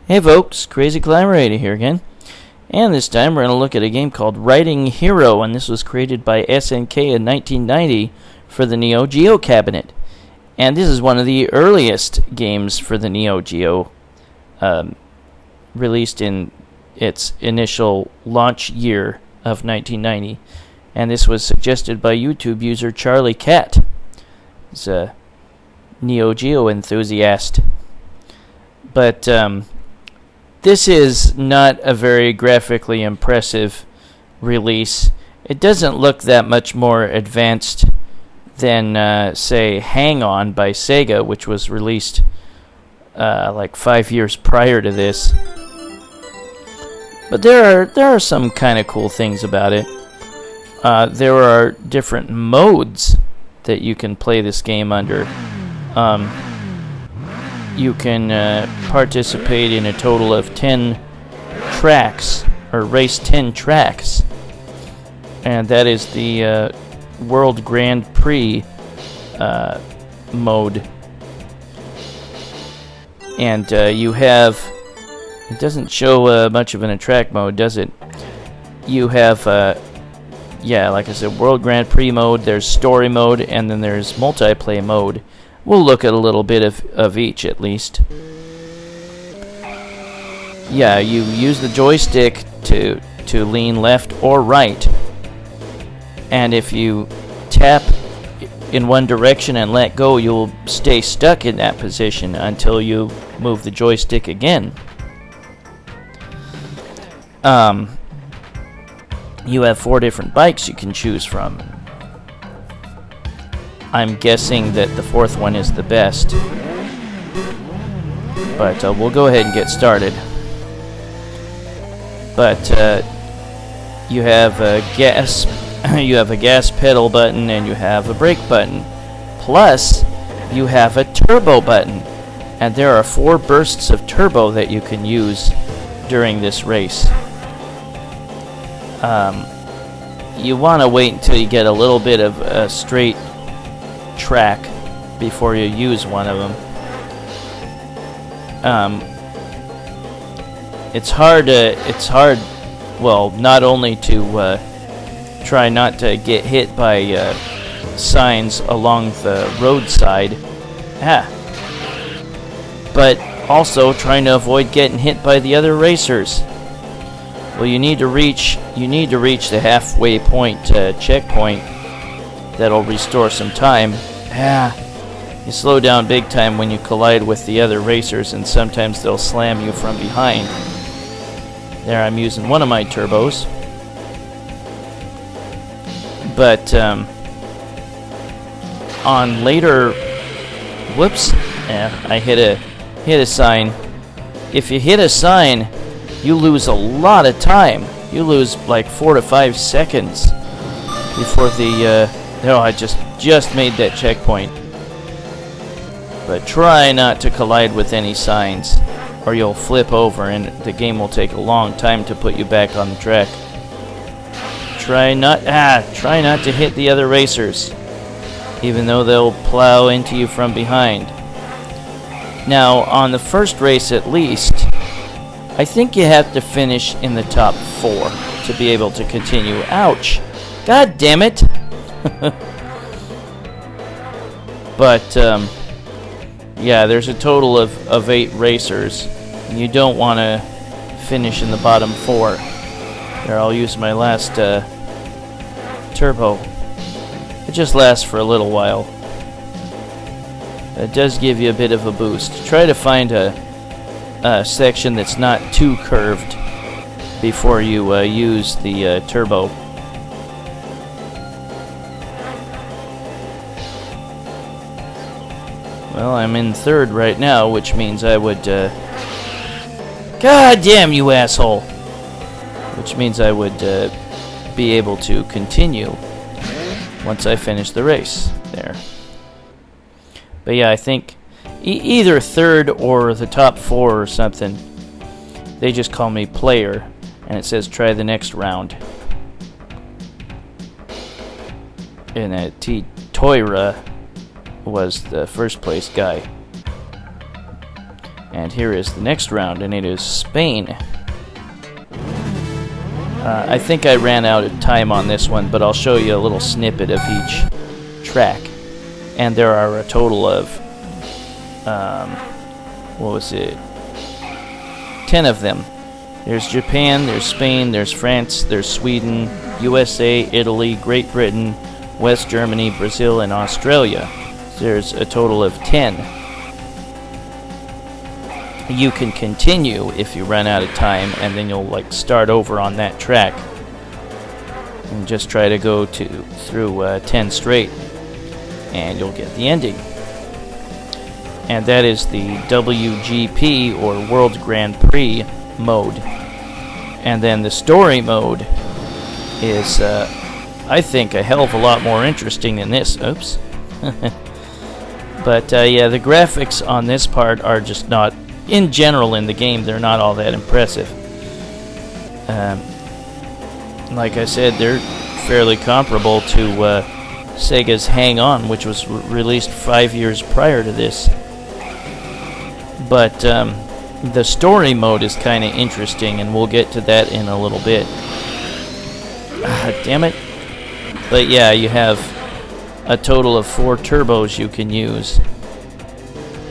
Hey folks, Crazy Climber 80 here again. And this time we're going to look at a game called Writing Hero, and this was created by SNK in 1990 for the NEO GEO cabinet. And this is one of the earliest games for the NEO GEO, released in its initial launch year of 1990. And this was suggested by YouTube user Charle Cat. He's a NEO GEO enthusiast. But this is not a very graphically impressive release. It doesn't look that much more advanced than, say, Hang On by Sega, which was released like 5 years prior to this. But there are some kind of cool things about it. There are different modes that you can play this game under. You can participate in a total of 10 tracks, or race 10 tracks. And that is the World Grand Prix mode. And you have... It doesn't show much of an track mode, does it? You have, yeah, like I said, World Grand Prix mode, there's story mode, and then there's multiplayer mode. We'll look at a little bit of each, at least. Yeah, you use the joystick to lean left or right. And if you tap in one direction and let go, you'll stay stuck in that position until you move the joystick again. You have 4 different bikes you can choose from. I'm guessing that the 4th one is the best. But we'll go ahead and get started. But you have a gas pedal button and you have a brake button. Plus, you have a turbo button. And there are 4 bursts of turbo that you can use during this race. You want to wait until you get a little bit of a straight track before you use one of them. It's hard, well, not only to try not to get hit by signs along the roadside, but also trying to avoid getting hit by the other racers. Well, you need to reach the halfway point checkpoint. That'll restore some time. You slow down big time when you collide with the other racers, and sometimes they'll slam you from behind. There, I'm using one of my turbos. But on later, whoops! I hit a sign. If you hit a sign, you lose a lot of time. You lose like 4 to 5 seconds before the. No, I just made that checkpoint. But try not to collide with any signs, or you'll flip over and the game will take a long time to put you back on the track. Try not to hit the other racers, even though they'll plow into you from behind. Now, on the first race at least, I think you have to finish in the top 4 to be able to continue. Ouch! God damn it! But yeah, there's a total of 8 racers, and you don't want to finish in the bottom 4. There, I'll use my last turbo. It just lasts for a little while. It does give you a bit of a boost. Try to find a section that's not too curved before you use the turbo. Well, I'm in 3rd right now, which means I would... God damn you, asshole! Which means I would be able to continue once I finish the race. There. But yeah, I think either 3rd or the top 4 or something. They just call me player, and it says try the next round. And Toira was the first place guy. And here is the next round, and it is Spain. I think I ran out of time on this one, but I'll show you a little snippet of each track. And there are a total of, what was it? 10 of them. There's Japan, there's Spain, there's France, there's Sweden, USA, Italy, Great Britain, West Germany, Brazil, and Australia. There's a total of 10. You can continue if you run out of time, and then you'll like start over on that track and just try to go through 10 straight, and you'll get the ending. And that is the WGP, or World Grand Prix mode. And then the story mode is, I think, a hell of a lot more interesting than this. Oops. But yeah, the graphics on this part are just not, in general in the game, they're not all that impressive. Like I said, they're fairly comparable to Sega's Hang On, which was released 5 years prior to this. But the story mode is kind of interesting, and we'll get to that in a little bit. Damn it. But yeah, you have a total of 4 turbos you can use.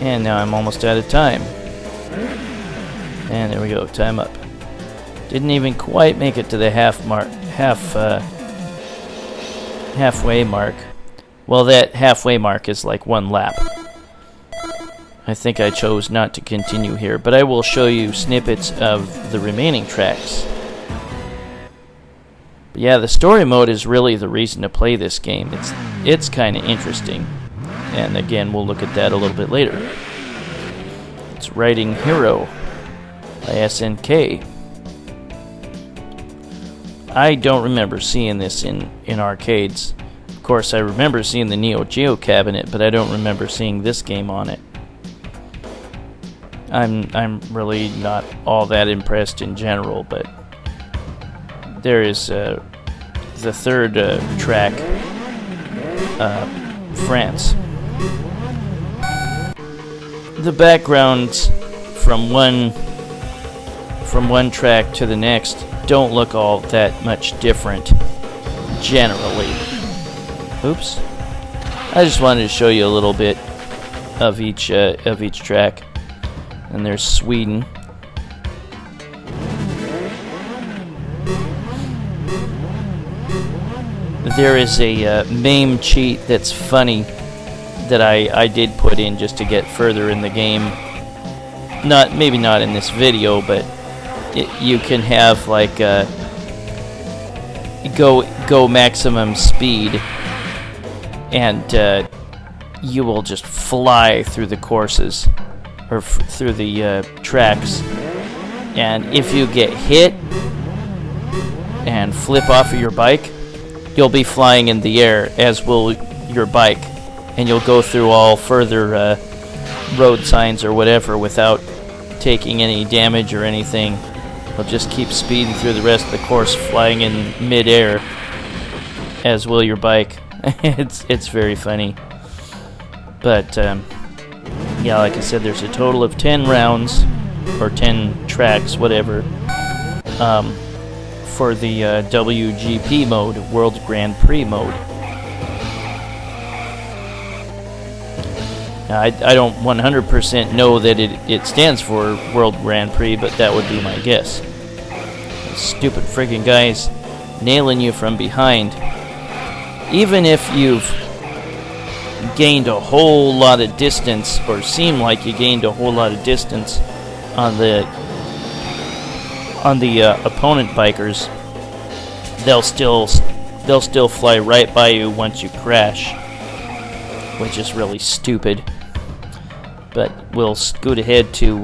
And now I'm almost out of time. And there we go, time up. Didn't even quite make it to the halfway mark. Well, that halfway mark is like 1 lap. I think I chose not to continue here, but I will show you snippets of the remaining tracks. But yeah, the story mode is really the reason to play this game. It's kind of interesting. And again, we'll look at that a little bit later. It's Riding Hero by SNK. I don't remember seeing this in arcades. Of course, I remember seeing the NEO GEO cabinet, but I don't remember seeing this game on it. I'm really not all that impressed in general, but there is the third track, France. The backgrounds from one track to the next don't look all that much different generally. Oops. I just wanted to show you a little bit of each track. And there's Sweden. There is a MAME cheat that's funny that I did put in just to get further in the game. Maybe not in this video, but you can have like go maximum speed, and you will just fly through the courses. Or through the tracks, and if you get hit and flip off of your bike, you'll be flying in the air, as will your bike, and you'll go through all further road signs or whatever without taking any damage or anything. You'll just keep speeding through the rest of the course, flying in mid-air, as will your bike. It's very funny. But yeah, like I said, there's a total of 10 rounds, or 10 tracks, whatever, for the WGP mode, World Grand Prix mode. Now, I don't 100% know that it stands for World Grand Prix, but that would be my guess. Those stupid friggin' guys nailing you from behind. Even if you've gained a whole lot of distance, or seem like you gained a whole lot of distance on the opponent bikers, they'll still fly right by you once you crash, which is really stupid. But we'll scoot ahead to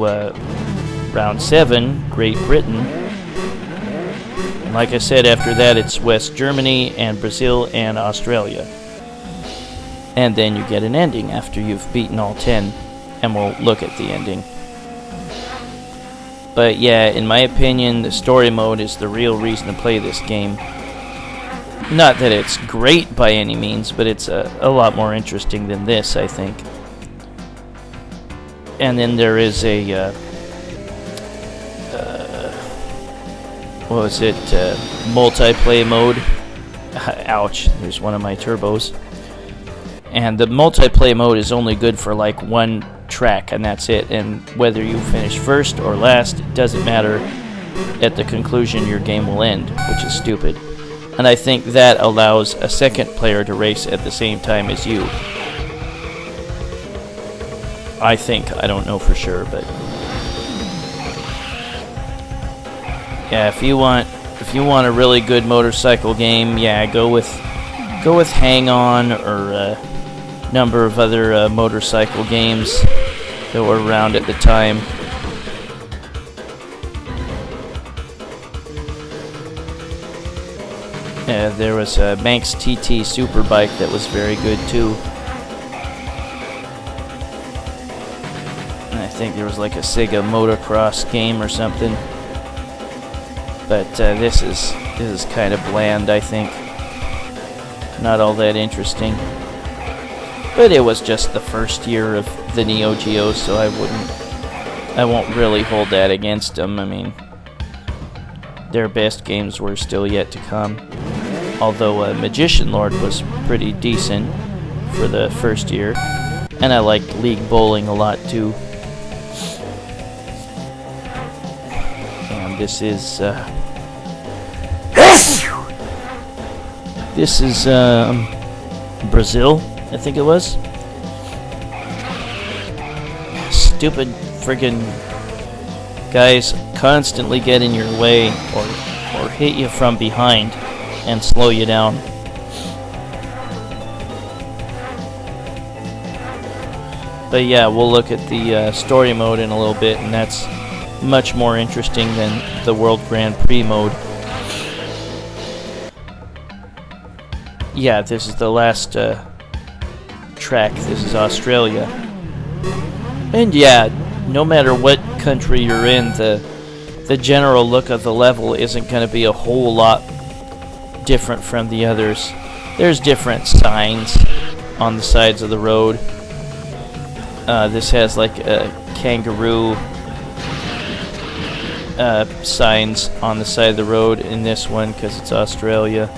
round 7, Great Britain. And like I said, after that it's West Germany and Brazil and Australia. And then you get an ending after you've beaten all 10, and we'll look at the ending. But yeah, in my opinion, the story mode is the real reason to play this game. Not that it's great by any means, but it's a lot more interesting than this, I think. And then there is a what was it? Multiplay mode. Ouch! There's one of my turbos. And the multiplay mode is only good for like one track, and that's it. And whether you finish first or last, it doesn't matter. At the conclusion, your game will end, which is stupid. And I think that allows a second player to race at the same time as you. I think. I don't know for sure, but yeah, if you want a really good motorcycle game, yeah, go with Hang On or a number of other motorcycle games that were around at the time. There was a Manx TT Superbike that was very good too. And I think there was like a Sega motocross game or something. But this is kind of bland, I think. Not all that interesting. But it was just the first year of the NEO GEO, so I won't really hold that against them. I mean, their best games were still yet to come. Although Magician Lord was pretty decent for the first year. And I liked League Bowling a lot too. And this is Brazil, I think it was. Stupid friggin' guys constantly get in your way or hit you from behind and slow you down. But yeah, we'll look at the story mode in a little bit, and that's much more interesting than the World Grand Prix mode. Yeah, this is the last track. This is Australia. And yeah, no matter what country you're in, the general look of the level isn't going to be a whole lot different from the others. There's different signs on the sides of the road. This has like a kangaroo signs on the side of the road in this one because it's Australia.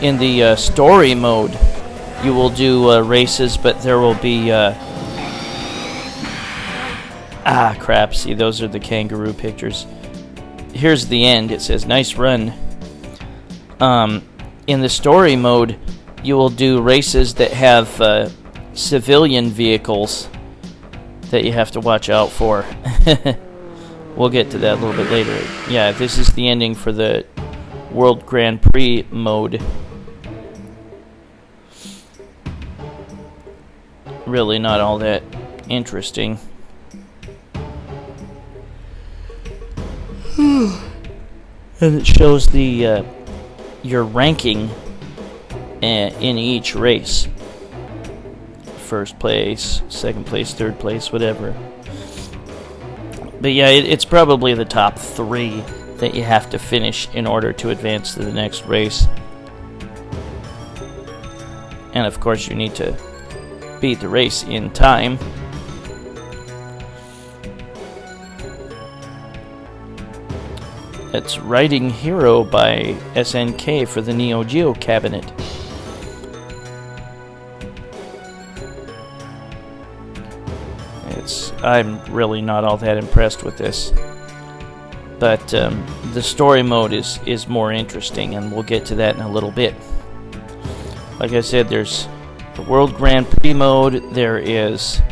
In the story mode, you will do races, but there will be crap. See, those are the kangaroo pictures. Here's the end. It says, "Nice run." In the story mode, you will do races that have civilian vehicles that you have to watch out for. We'll get to that a little bit later. Yeah, this is the ending for the World Grand Prix mode. Really not all that interesting. And it shows the your ranking in each race. First place, second place, third place, whatever. But yeah, it's probably the top 3 that you have to finish in order to advance to the next race. And of course you need to beat the race in time. It's Riding Hero by SNK for the NEO GEO cabinet. I'm really not all that impressed with this. But the story mode is more interesting, and we'll get to that in a little bit. Like I said, there's the World Grand Prix mode, there is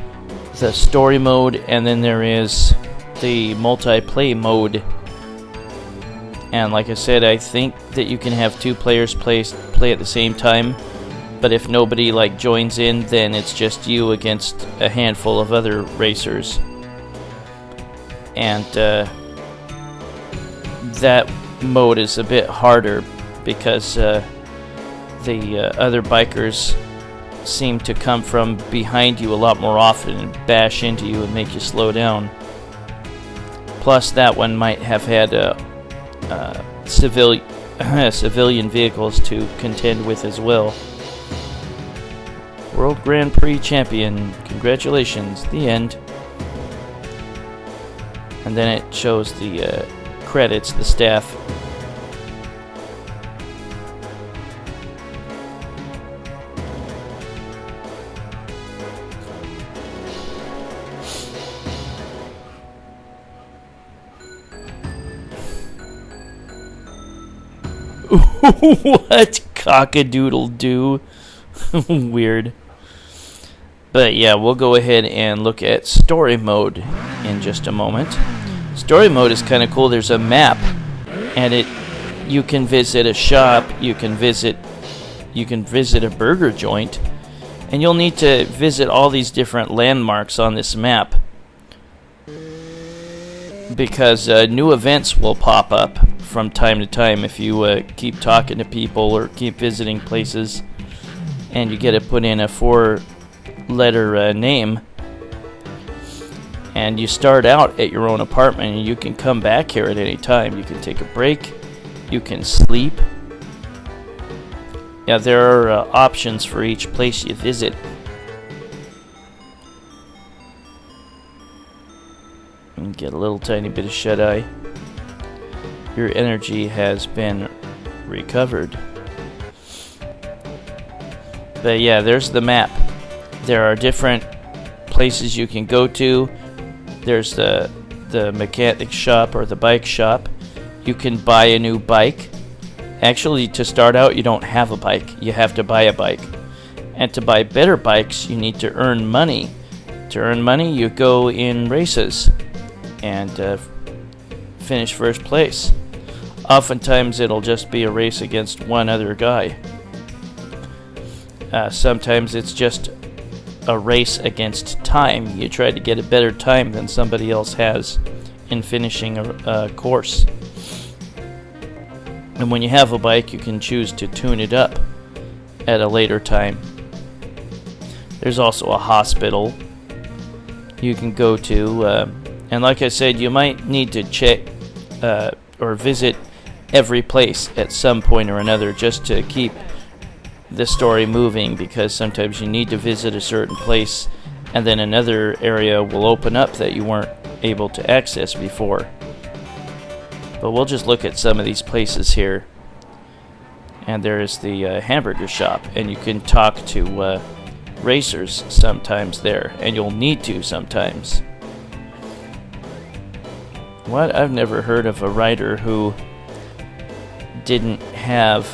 the story mode, and then there is the multiplayer mode. And like I said, I think that you can have 2 players play at the same time, but if nobody joins in, then it's just you against a handful of other racers. And that mode is a bit harder because the other bikers seem to come from behind you a lot more often and bash into you and make you slow down. Plus, that one might have had civilian vehicles to contend with as well. World Grand Prix champion. Congratulations. The end. And then it shows the credits, the staff. What? Cock-a-doodle-doo. Weird. But yeah, we'll go ahead and look at story mode in just a moment. Story mode is kind of cool. There's a map, and you can visit a shop, you can visit a burger joint, and you'll need to visit all these different landmarks on this map because new events will pop up from time to time if you keep talking to people or keep visiting places, and you get to put in a 4-letter name. And you start out at your own apartment, and you can come back here at any time. You can take a break, you can sleep. Yeah, there are options for each place you visit. And get a little tiny bit of shut-eye. Your energy has been recovered. But yeah, there's the map. There are different places you can go to. There's the mechanic shop or the bike shop. You can buy a new bike. Actually, to start out, you don't have a bike. You have to buy a bike. And to buy better bikes, you need to earn money. To earn money, you go in races and finish first place. Oftentimes, it'll just be a race against one other guy. Sometimes it's just a race against time. You try to get a better time than somebody else has in finishing a course. And when you have a bike, you can choose to tune it up at a later time. There's also a hospital you can go to. And like I said, you might need to check or visit every place at some point or another just to keep the story moving, because sometimes you need to visit a certain place and then another area will open up that you weren't able to access before. But we'll just look at some of these places here. And there is the Hamburger Shop, and you can talk to racers sometimes there, and you'll need to sometimes. What? I've never heard of a rider who didn't have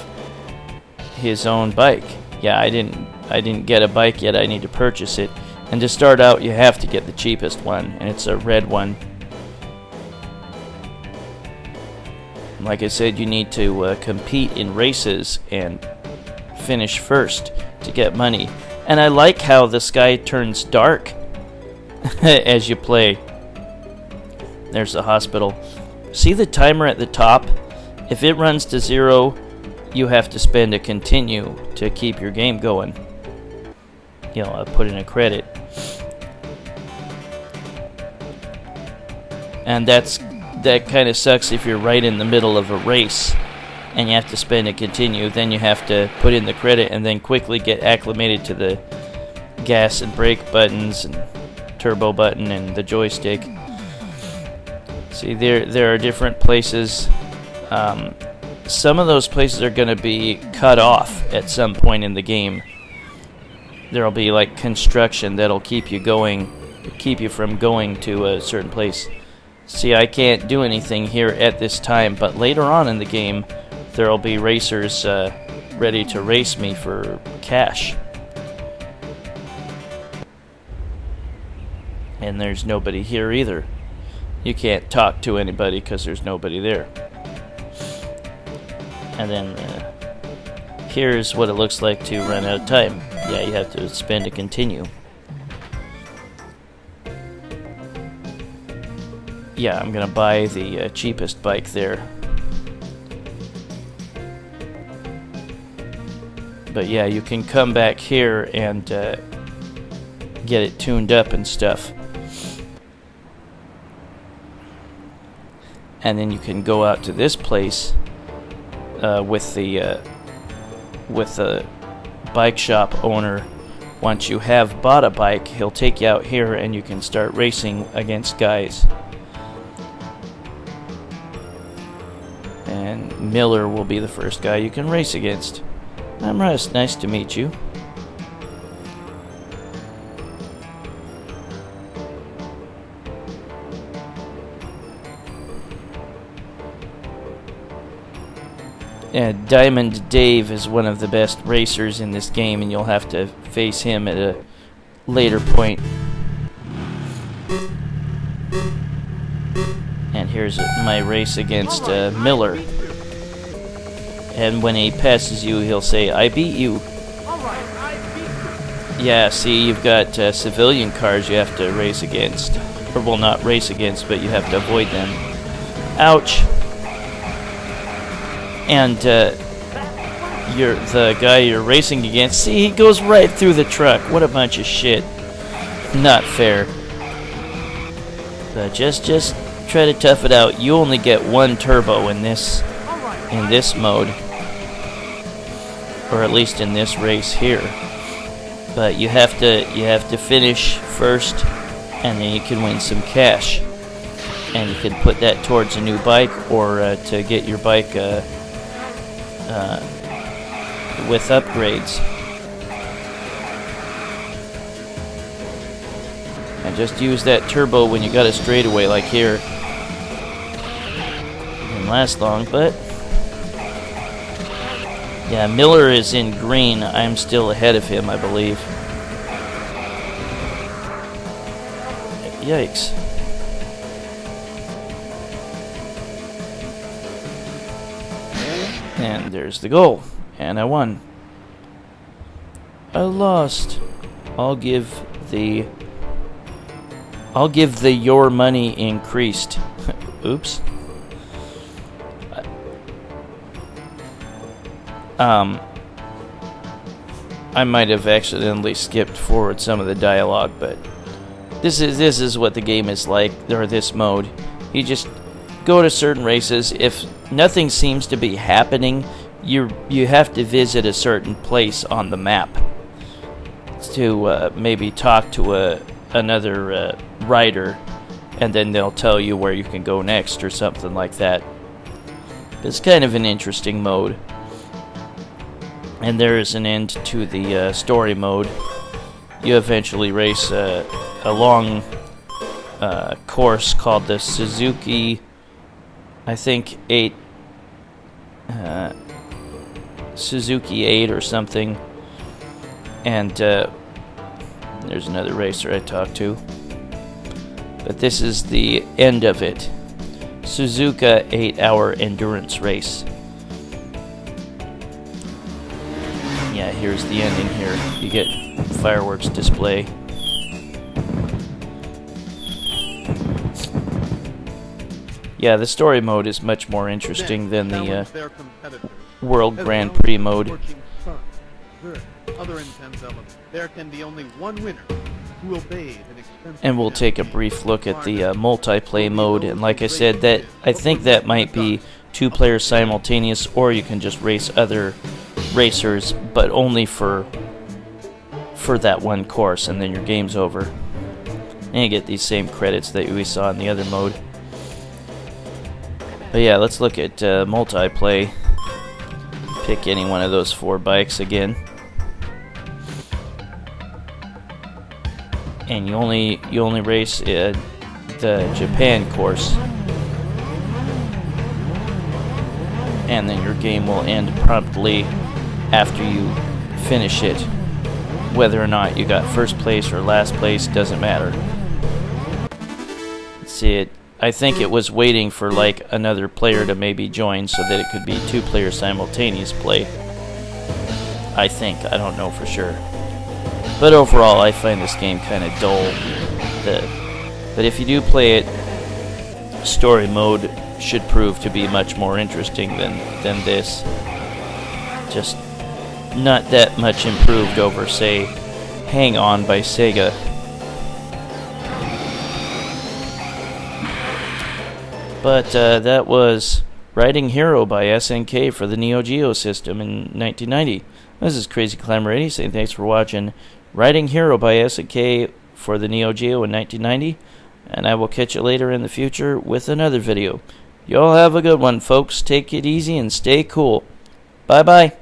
his own bike. Yeah, I didn't get a bike yet. I need to purchase it. And to start out, you have to get the cheapest one, and it's a red one. Like I said, you need to compete in races and finish first to get money. And I like how the sky turns dark as you play. There's the hospital. See the timer at the top? If it runs to 0, you have to spend a continue to keep your game going. You know, put in a credit. And that kind of sucks if you're right in the middle of a race and you have to spend a continue. Then you have to put in the credit and then quickly get acclimated to the gas and brake buttons and turbo button and the joystick. See, there are different places. Some of those places are going to be cut off at some point in the game. There'll be like construction that'll keep you from going to a certain place. See, I can't do anything here at this time, but later on in the game, there'll be racers ready to race me for cash. And there's nobody here either. You can't talk to anybody because there's nobody there. And then here's what it looks like to run out of time. Yeah, you have to spend a continue. Yeah, I'm gonna buy the cheapest bike there. But yeah, you can come back here and get it tuned up and stuff. And then you can go out to this place with the bike shop owner once you have bought a bike, he'll take you out here and you can start racing against guys. And Miller will be the first guy you can race against. I'm Russ, nice to meet you. Diamond Dave is one of the best racers in this game, and you'll have to face him at a later point. And here's my race against Miller. And when he passes you, he'll say, "I beat you." Yeah, see, you've got civilian cars you have to race against. Or, well, not race against, but you have to avoid them. Ouch! And the guy you're racing against, see, he goes right through the truck. What a bunch of shit. Not fair. But just try to tough it out. You only get one turbo in this mode, or at least in this race here. But you have to finish first, and then you can win some cash, and you can put that towards a new bike or to get your bike with upgrades. And just use that turbo when you got a straightaway like here. Didn't last long, but yeah, Miller is in green. I'm still ahead of him, I believe. Yikes. And there's the goal. And I won. I lost. I'll give the your money increased. Oops. I might have accidentally skipped forward some of the dialogue, but this is what the game is like, or this mode. You just go to certain races. If nothing seems to be happening, you have to visit a certain place on the map to maybe talk to another rider, and then they'll tell you where you can go next or something like that. It's kind of an interesting mode. And there is an end to the story mode. You eventually race a long course called the Suzuki, I think, 8. Suzuki 8 or something. And there's another racer I talked to. But this is the end of it. Suzuka 8-hour endurance race. Yeah, here's the ending here. You get fireworks display. Yeah, the story mode is much more interesting than the World Grand Prix mode. And we'll take a brief look at the multiplayer mode. And like I said, I think that might be 2 players simultaneous, or you can just race other racers, but only for that one course, and then your game's over. And you get these same credits that we saw in the other mode. But yeah, let's look at multiplayer. Pick any one of those 4 bikes again. And you only race the Japan course. And then your game will end promptly after you finish it. Whether or not you got first place or last place doesn't matter. Let's see it. I think it was waiting for like another player to maybe join so that it could be 2 players simultaneous play. I think. I don't know for sure. But overall, I find this game kind of dull. But if you do play it, story mode should prove to be much more interesting than this. Just not that much improved over, say, Hang On by Sega. But that was Riding Hero by SNK for the NEO GEO system in 1990. This is Crazy Climber 80 saying thanks for watching. Riding Hero by SNK for the NEO GEO in 1990. And I will catch you later in the future with another video. Y'all have a good one, folks. Take it easy and stay cool. Bye-bye.